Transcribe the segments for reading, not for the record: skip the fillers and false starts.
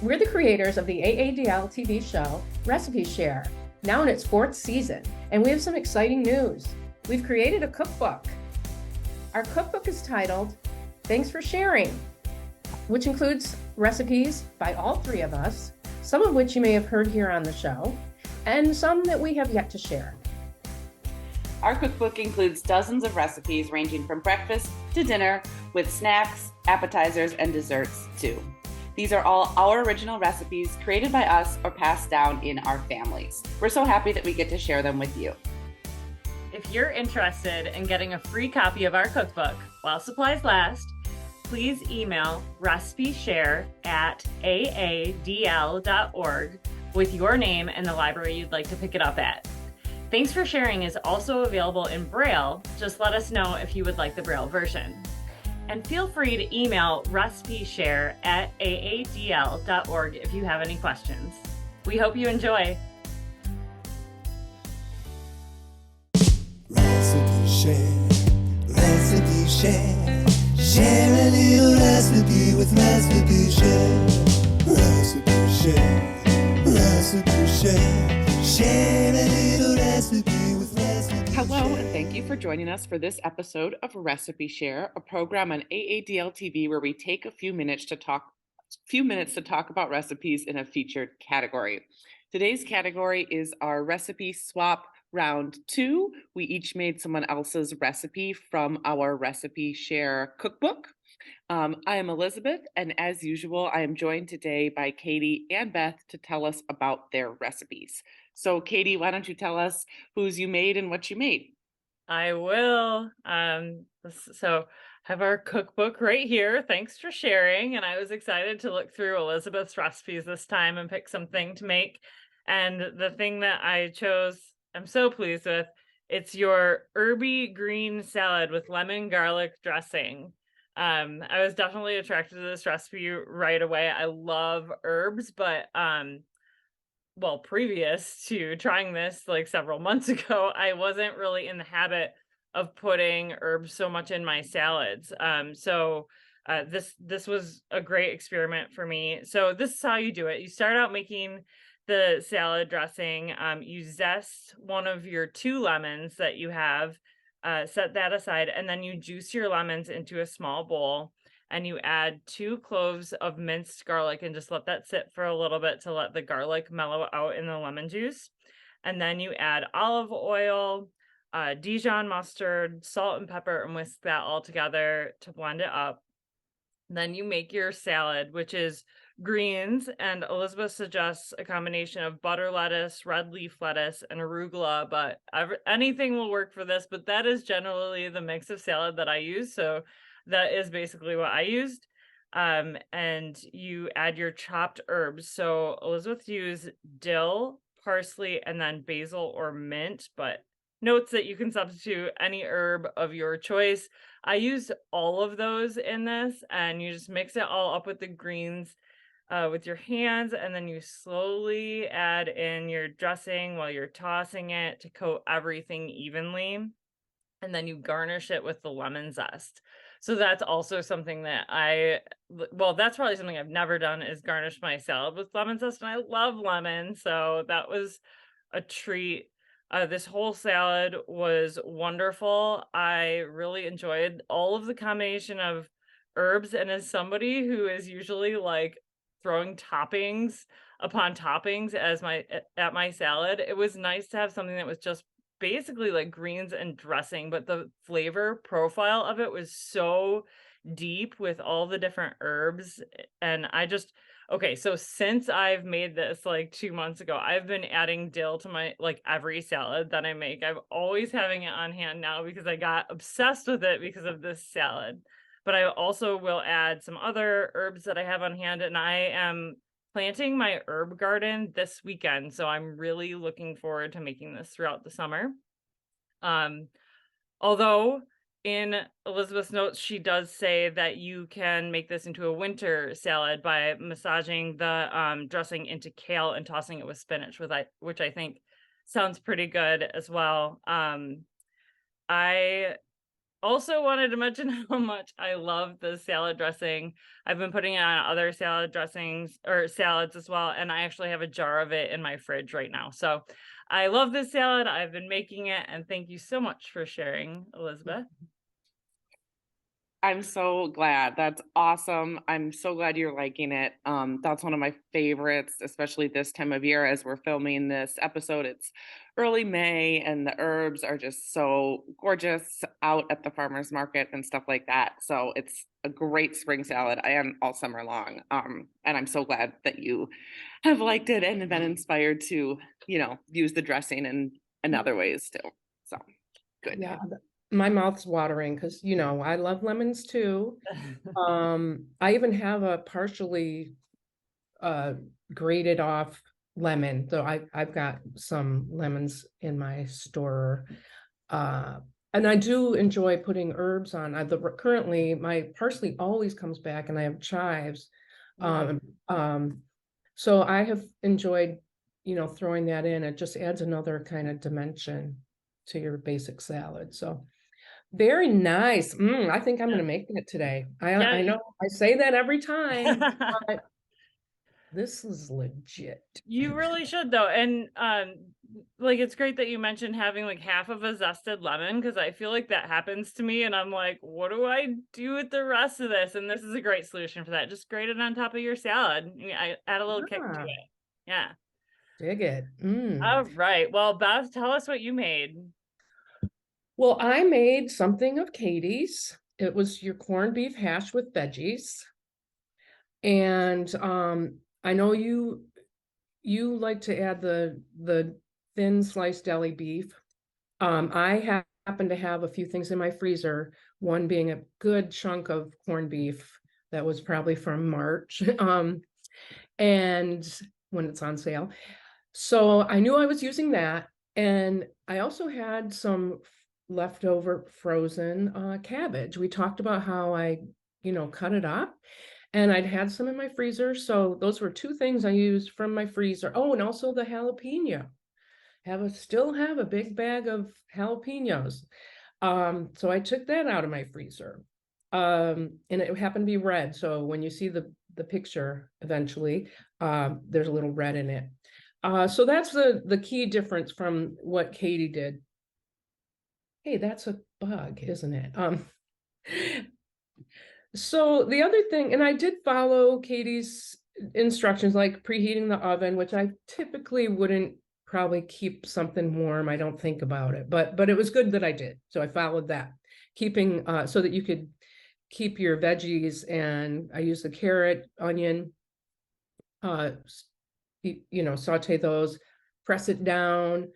We're the creators of the AADL TV show Recipe Share, now in its fourth season, and we have some exciting news. We've created a cookbook. Our cookbook is titled Thanks for Sharing, which includes recipes by all three of us, some of which you may have heard here on the show, and some that we have yet to share. Our cookbook includes dozens of recipes ranging from breakfast to dinner, with snacks, appetizers, and desserts too. These are all our original recipes created by us or passed down in our families. We're so happy that we get to share them with you. If you're interested in getting a free copy of our cookbook while supplies last, please email recipeshare@aadl.org with your name and the library you'd like to pick it up at. Thanks for Sharing is also available in Braille. Just let us know if you would like the Braille version. And feel free to email recipeshare@aadl.org if you have any questions. We hope you enjoy. Recipe share, recipe share. Share a little recipe with Recipe Share. Recipe Share, Recipe Share. Share a little recipe with Recipe Share. Hello, and thank you for joining us for this episode of Recipe Share, a program on AADL TV where we take a few minutes to talk about recipes in a featured category. Today's category is our recipe swap round 2. We each made someone else's recipe from our Recipe Share cookbook. I am Elizabeth, and as usual, I am joined today by Katie and Beth to tell us about their recipes. So, Katie, why don't you tell us whose you made and what you made? I will. So have our cookbook right here. Thanks for sharing. And I was excited to look through Elizabeth's recipes this time and pick something to make. And the thing that I chose, I'm so pleased with. It's your herby green salad with lemon garlic dressing. I was definitely attracted to this recipe right away. I love herbs, but previous to trying this like several months ago, I wasn't really in the habit of putting herbs so much in my salads. This was a great experiment for me. So this is how you do it. You start out making the salad dressing. You zest one of your 2 lemons that you have, set that aside, and then you juice your lemons into a small bowl. And you add 2 cloves of minced garlic and just let that sit for a little bit to let the garlic mellow out in the lemon juice. And then you add olive oil, Dijon mustard, salt and pepper, and whisk that all together to blend it up. Then you make your salad, which is greens, and Elizabeth suggests a combination of butter lettuce, red leaf lettuce, and arugula, but anything will work for this, but that is generally the mix of salad that I use, so that is basically what I used. And you add your chopped herbs. So Elizabeth used dill, parsley, and then basil or mint, but notes that you can substitute any herb of your choice. I used all of those in this, and you just mix it all up with the greens with your hands, and then you slowly add in your dressing while you're tossing it to coat everything evenly. And then you garnish it with the lemon zest. So that's also something that that's probably something I've never done, is garnish my salad with lemon zest, and I love lemon, so that was a treat. This whole salad was wonderful. I really enjoyed all of the combination of herbs, and as somebody who is usually like throwing toppings upon toppings at my salad, it was nice to have something that was just basically like greens and dressing, but the flavor profile of it was so deep with all the different herbs. And so since I've made this like 2 months ago, I've been adding dill to my like every salad that I make. I'm always having it on hand now because I got obsessed with it because of this salad. But I also will add some other herbs that I have on hand, and I am planting my herb garden this weekend, so I'm really looking forward to making this throughout the summer. Although in Elizabeth's notes, she does say that you can make this into a winter salad by massaging the dressing into kale and tossing it with spinach, which I think sounds pretty good as well. I also wanted to mention how much I love the salad dressing. I've been putting it on other salad dressings or salads as well, and I actually have a jar of it in my fridge right now. So I love this salad. I've been making it, and thank you so much for sharing, Elizabeth. I'm so glad. That's awesome. I'm so glad you're liking it. That's one of my favorites, especially this time of year as we're filming this episode. It's early May and the herbs are just so gorgeous out at the farmer's market and stuff like that. So it's a great spring salad and all summer long. And I'm so glad that you have liked it and been inspired to, use the dressing in other ways too. So good. Yeah, my mouth's watering because, I love lemons too. I even have a partially grated off lemon. So I've got some lemons in my store. And I do enjoy putting herbs on. Currently my parsley always comes back and I have chives. So I have enjoyed, throwing that in. It just adds another kind of dimension to your basic salad. So very nice. I think I'm going to make that today. I know I say that every time, but this is legit. You really should though. And like it's great that you mentioned having like half of a zested lemon because I feel like that happens to me and I'm like, what do I do with the rest of this? And this is a great solution for that. Just grate it on top of your salad. I add a little kick to it. Yeah. Dig it. All right. Well, Beth, tell us what you made. Well, I made something of Katie's. It was your corned beef hash with veggies. And I know you like to add the thin sliced deli beef. I happen to have a few things in my freezer, one being a good chunk of corned beef that was probably from March, and when it's on sale. So I knew I was using that. And I also had some leftover frozen cabbage. We talked about how I, cut it up. And I'd had some in my freezer. So those were two things I used from my freezer. Oh, and also the jalapeno. Still have a big bag of jalapenos. So I took that out of my freezer. And it happened to be red. So when you see the picture eventually, there's a little red in it. So that's the key difference from what Katie did. Hey, that's a bug, isn't it? So the other thing, and I did follow Katie's instructions, like preheating the oven, which I typically wouldn't probably keep something warm. I don't think about it, but it was good that I did. So I followed that, keeping so that you could keep your veggies. And I used the carrot, onion, saute those, press it down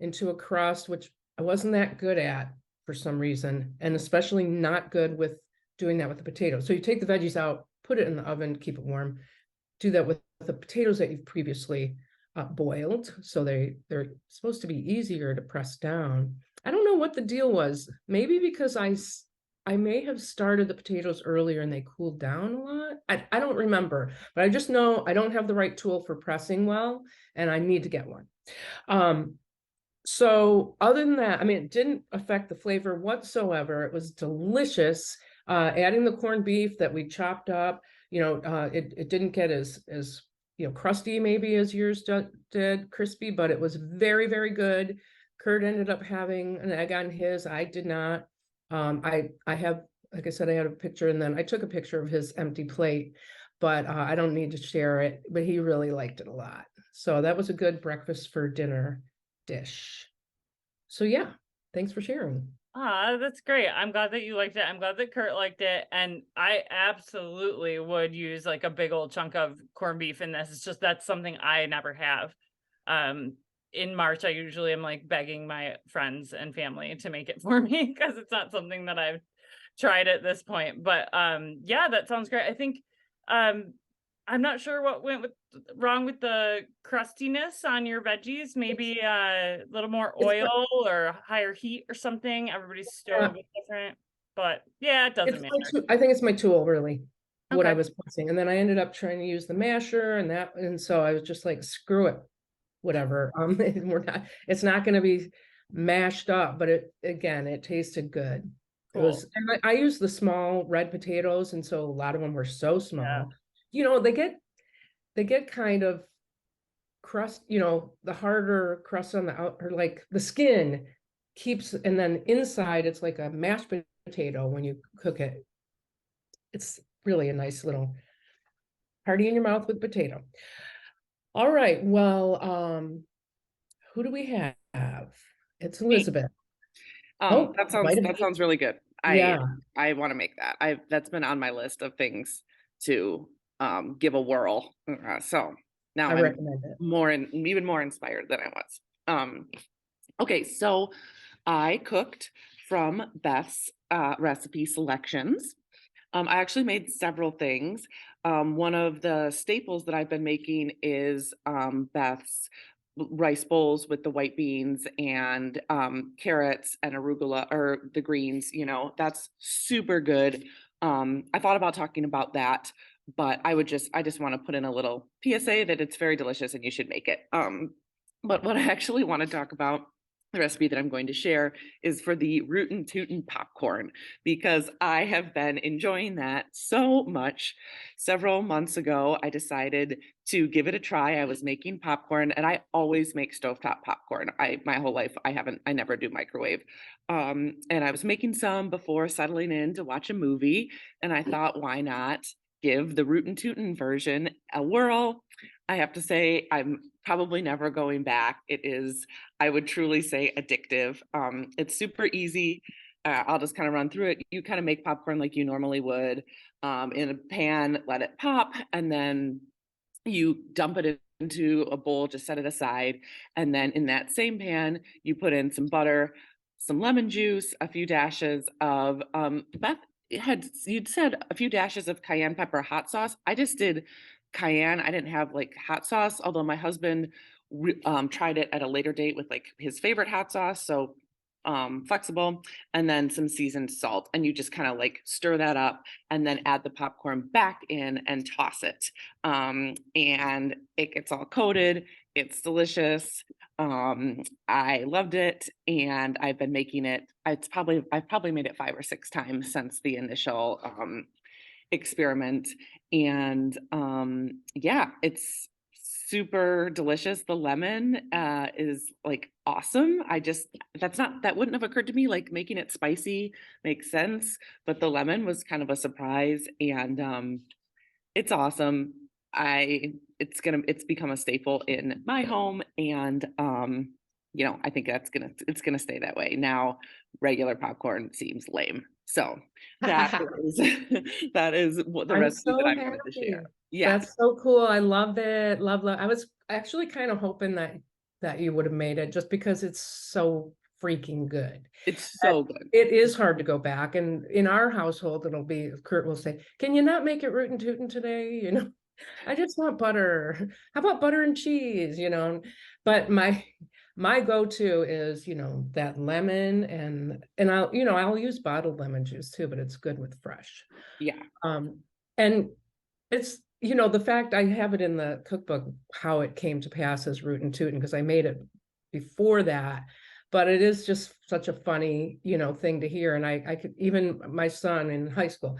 into a crust, which I wasn't that good at for some reason, and especially not good with doing that with the potatoes. So you take the veggies out, put it in the oven, keep it warm. Do that with the potatoes that you've previously boiled. So they're supposed to be easier to press down. I don't know what the deal was. Maybe because I may have started the potatoes earlier and they cooled down a lot. I don't remember, but I just know I don't have the right tool for pressing well, and I need to get one. So other than that, it didn't affect the flavor whatsoever. It was delicious. Adding the corned beef that we chopped up, it didn't get as crusty maybe as yours did, crispy, but it was very, very good. Kurt ended up having an egg on his. I did not. I have, like I said, I had a picture, and then I took a picture of his empty plate, but I don't need to share it, but he really liked it a lot. So that was a good breakfast for dinner dish. So yeah, thanks for sharing. That's great. I'm glad that you liked it. I'm glad that Kurt liked it. And I absolutely would use like a big old chunk of corned beef in this. It's just that's something I never have. In March, I usually am like begging my friends and family to make it for me because it's not something that I've tried at this point. But yeah, that sounds great. I think I'm not sure what went wrong with the crustiness on your veggies. Maybe a little more oil or higher heat or something. Everybody's stove is different, but yeah, it doesn't matter. I think it's my tool, really, what I was pressing. And then I ended up trying to use the masher and so I was just like, screw it, whatever. It's not going to be mashed up, but it tasted good. It was, and I use the small red potatoes, and so a lot of them were so Yeah. small. You know, they get kind of crust, you know, the harder crust on the out, or like the skin keeps, and then inside it's like a mashed potato when you cook it. It's really a nice little party in your mouth with potato. All right, well, who do we have? It's Elizabeth. Oh, That vitamin- sounds really good. Yeah. I want to make that. That's been on my list of things to give a whirl. So now I I'm recommend it. even more inspired than I was. Okay, so I cooked from Beth's recipe selections. I actually made several things. One of the staples that I've been making is Beth's rice bowls with the white beans and carrots and arugula, or the greens. You know, that's super good. I thought about talking about that, but I just want to put in a little PSA that it's very delicious and you should make it. But what I actually want to talk about, the recipe that I'm going to share, is for the Rootin' Tootin' popcorn, because I have been enjoying that so much. Several months ago, I decided to give it a try. I was making popcorn, and I always make stovetop popcorn. My whole life, I never do microwave. And I was making some before settling in to watch a movie, and I thought, why not give the Rootin' Tootin' version a whirl? I have to say, I'm probably never going back. It is, I would truly say, addictive. It's super easy. I'll just kind of run through it. You kind of make popcorn like you normally would, in a pan, let it pop, and then you dump it into a bowl, just set it aside. And then in that same pan, you put in some butter, some lemon juice, a few dashes of, Beth you'd said a few dashes of cayenne pepper hot sauce. I just did cayenne. I didn't have like hot sauce, although my husband tried it at a later date with like his favorite hot sauce. So flexible. And then some seasoned salt, and you just kind of like stir that up and then add the popcorn back in and toss it. And it gets all coated. It's delicious. I loved it, and I've been making it. I've probably made it 5 or 6 times since the initial experiment. And yeah, it's super delicious. The lemon is like awesome. That wouldn't have occurred to me. Like, making it spicy makes sense, but the lemon was kind of a surprise, and it's awesome. It's become a staple in my home, and you know, I think it's gonna stay that way. Now, regular popcorn seems lame. So that is that is what the I'm recipe that so I'm going to share. happy. Yeah. That's so cool. I love it. Love. I was actually kind of hoping that you would have made it, just because it's so freaking good. It's so good. It is hard to go back. And in our household, it'll be, Kurt will say, "Can you not make it rootin' tootin' today? You know, I just want butter. How about butter and cheese?" You know, but my go-to is, you know, that lemon, and I'll use bottled lemon juice too, but it's good with fresh. Yeah. And it's, you know, the fact I have it in the cookbook, how it came to pass as Rootin' Tootin', because I made it before that, but it is just such a funny, you know, thing to hear. And I could, even my son in high school,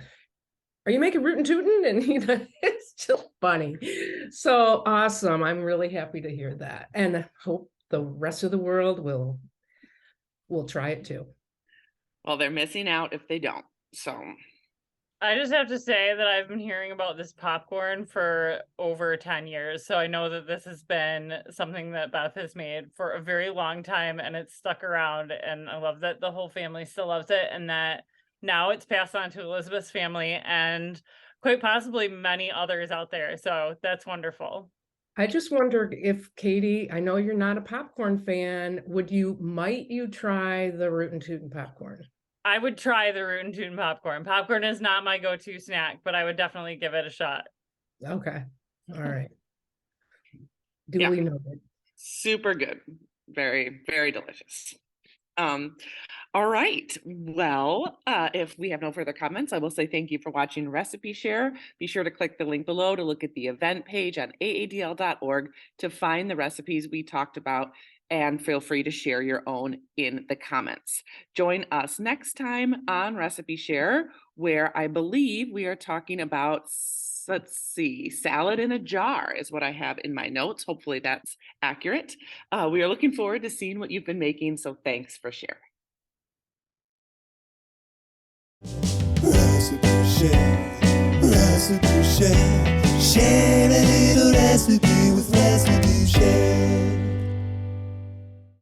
"Are you making Rootin' Tootin'?" And it's just funny. So awesome. I'm really happy to hear that, and I hope the rest of the world will try it too. Well, they're missing out if they don't. So I just have to say that I've been hearing about this popcorn for over 10 years. So I know that this has been something that Beth has made for a very long time, and it's stuck around. And I love that the whole family still loves it, and that now it's passed on to Elizabeth's family and quite possibly many others out there. So that's wonderful. I just wondered if, Katie, I know you're not a popcorn fan, might you try the Rootin' Tootin' popcorn? I would try the Rootin' Tootin' popcorn. Popcorn is not my go-to snack, but I would definitely give it a shot. Okay. All right. Duly noted. super good. Very, very delicious. All right. Well, if we have no further comments, I will say thank you for watching Recipe Share. Be sure to click the link below to look at the event page on aadl.org to find the recipes we talked about, and feel free to share your own in the comments. Join us next time on Recipe Share, where I believe we are talking about, let's see, salad in a jar is what I have in my notes. Hopefully that's accurate. We are looking forward to seeing what you've been making, so thanks for sharing. Recipe share, share a little recipe with